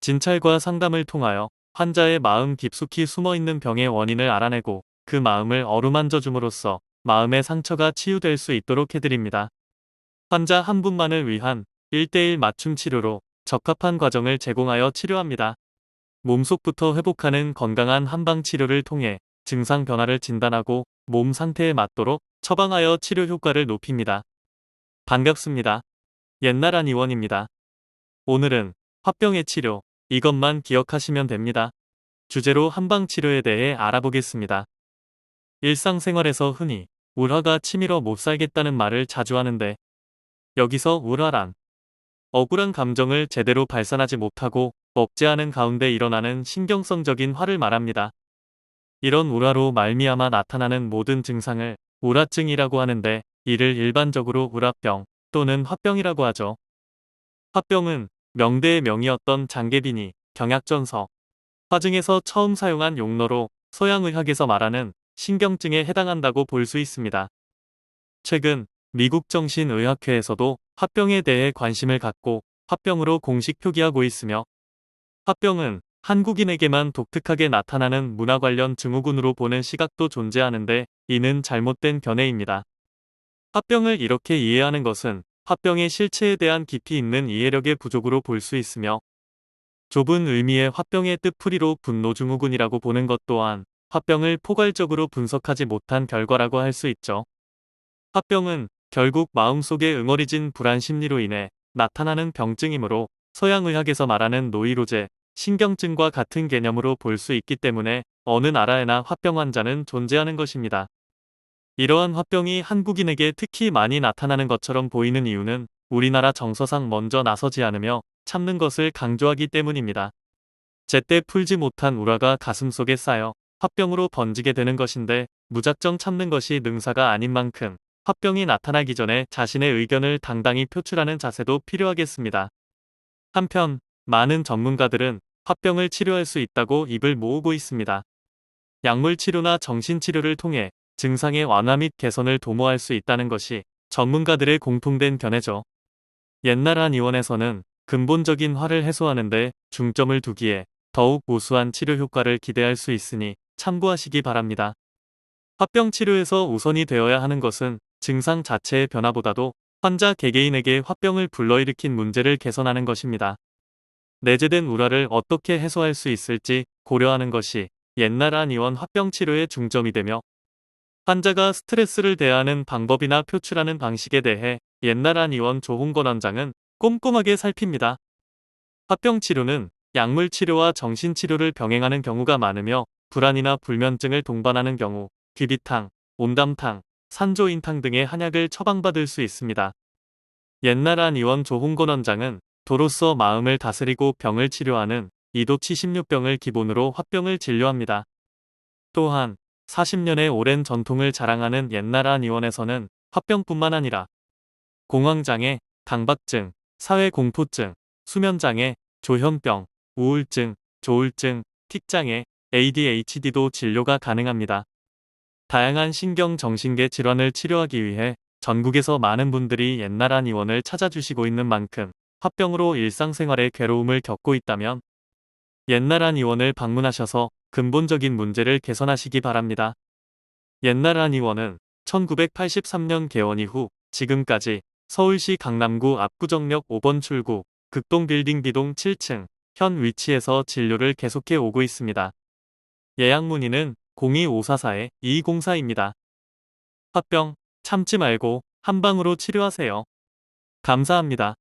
진찰과 상담을 통하여 환자의 마음 깊숙이 숨어있는 병의 원인을 알아내고 그 마음을 어루만져 줌으로써 마음의 상처가 치유될 수 있도록 해드립니다. 환자 한 분만을 위한 1:1 맞춤 치료로 적합한 과정을 제공하여 치료합니다. 몸속부터 회복하는 건강한 한방 치료를 통해 증상 변화를 진단하고 몸 상태에 맞도록 처방하여 치료 효과를 높입니다. 반갑습니다. 옛날 한의원입니다. 오늘은 화병의 치료, 이것만 기억하시면 됩니다. 주제로 한방 치료에 대해 알아보겠습니다. 일상생활에서 흔히 울화가 치밀어 못 살겠다는 말을 자주 하는데, 여기서 울화란 억울한 감정을 제대로 발산하지 못하고 억제하는 가운데 일어나는 신경성적인 화를 말합니다. 이런 울화로 말미암아 나타나는 모든 증상을 울화증이라고 하는데, 이를 일반적으로 울화병 또는 화병이라고 하죠. 화병은 명대의 명이었던 장계빈이 경약전서 화증에서 처음 사용한 용어로 서양의학에서 말하는 신경증에 해당한다고 볼 수 있습니다. 최근 미국 정신의학회에서도 화병에 대해 관심을 갖고 화병으로 공식 표기하고 있으며, 화병은 한국인에게만 독특하게 나타나는 문화 관련 증후군으로 보는 시각도 존재하는데, 이는 잘못된 견해입니다. 화병을 이렇게 이해하는 것은 화병의 실체에 대한 깊이 있는 이해력의 부족으로 볼 수 있으며, 좁은 의미의 화병의 뜻풀이로 분노증후군이라고 보는 것 또한 화병을 포괄적으로 분석하지 못한 결과라고 할 수 있죠. 화병은 결국 마음속에 응어리진 불안 심리로 인해 나타나는 병증이므로 서양의학에서 말하는 노이로제, 신경증과 같은 개념으로 볼 수 있기 때문에 어느 나라에나 화병 환자는 존재하는 것입니다. 이러한 화병이 한국인에게 특히 많이 나타나는 것처럼 보이는 이유는 우리나라 정서상 먼저 나서지 않으며 참는 것을 강조하기 때문입니다. 제때 풀지 못한 울화가 가슴속에 쌓여 화병으로 번지게 되는 것인데, 무작정 참는 것이 능사가 아닌 만큼 화병이 나타나기 전에 자신의 의견을 당당히 표출하는 자세도 필요하겠습니다. 한편 많은 전문가들은 화병을 치료할 수 있다고 입을 모으고 있습니다. 약물 치료나 정신치료를 통해 증상의 완화 및 개선을 도모할 수 있다는 것이 전문가들의 공통된 견해죠. 옛날 한의원에서는 근본적인 화를 해소하는 데 중점을 두기에 더욱 우수한 치료 효과를 기대할 수 있으니 참고하시기 바랍니다. 화병 치료에서 우선이 되어야 하는 것은 증상 자체의 변화보다도 환자 개개인에게 화병을 불러일으킨 문제를 개선하는 것입니다. 내재된 울화를 어떻게 해소할 수 있을지 고려하는 것이 옛날 한의원 화병 치료의 중점이 되며, 환자가 스트레스를 대하는 방법이나 표출하는 방식에 대해 옛날 한의원 조홍건 원장은 꼼꼼하게 살핍니다. 화병 치료는 약물 치료와 정신 치료를 병행하는 경우가 많으며, 불안이나 불면증을 동반하는 경우 귀비탕, 온담탕, 산조인탕 등의 한약을 처방받을 수 있습니다. 옛날 한의원 조홍건 원장은 도로서 마음을 다스리고 병을 치료하는 이도치 16병을 기본으로 화병을 진료합니다. 또한 40년의 오랜 전통을 자랑하는 옛날 한의원에서는 화병뿐만 아니라 공황장애, 강박증, 사회공포증, 수면장애, 조현병, 우울증, 조울증, 틱장애, ADHD도 진료가 가능합니다. 다양한 신경정신계 질환을 치료하기 위해 전국에서 많은 분들이 옛날 한의원을 찾아주시고 있는 만큼, 화병으로 일상생활에 괴로움을 겪고 있다면 옛날 한의원을 방문하셔서 근본적인 문제를 개선하시기 바랍니다. 옛날 한의원은 1983년 개원 이후 지금까지 서울시 강남구 압구정역 5번 출구 극동빌딩 B동 7층 현 위치에서 진료를 계속해 오고 있습니다. 예약 문의는 02544-2204입니다. 화병 참지 말고 한방으로 치료하세요. 감사합니다.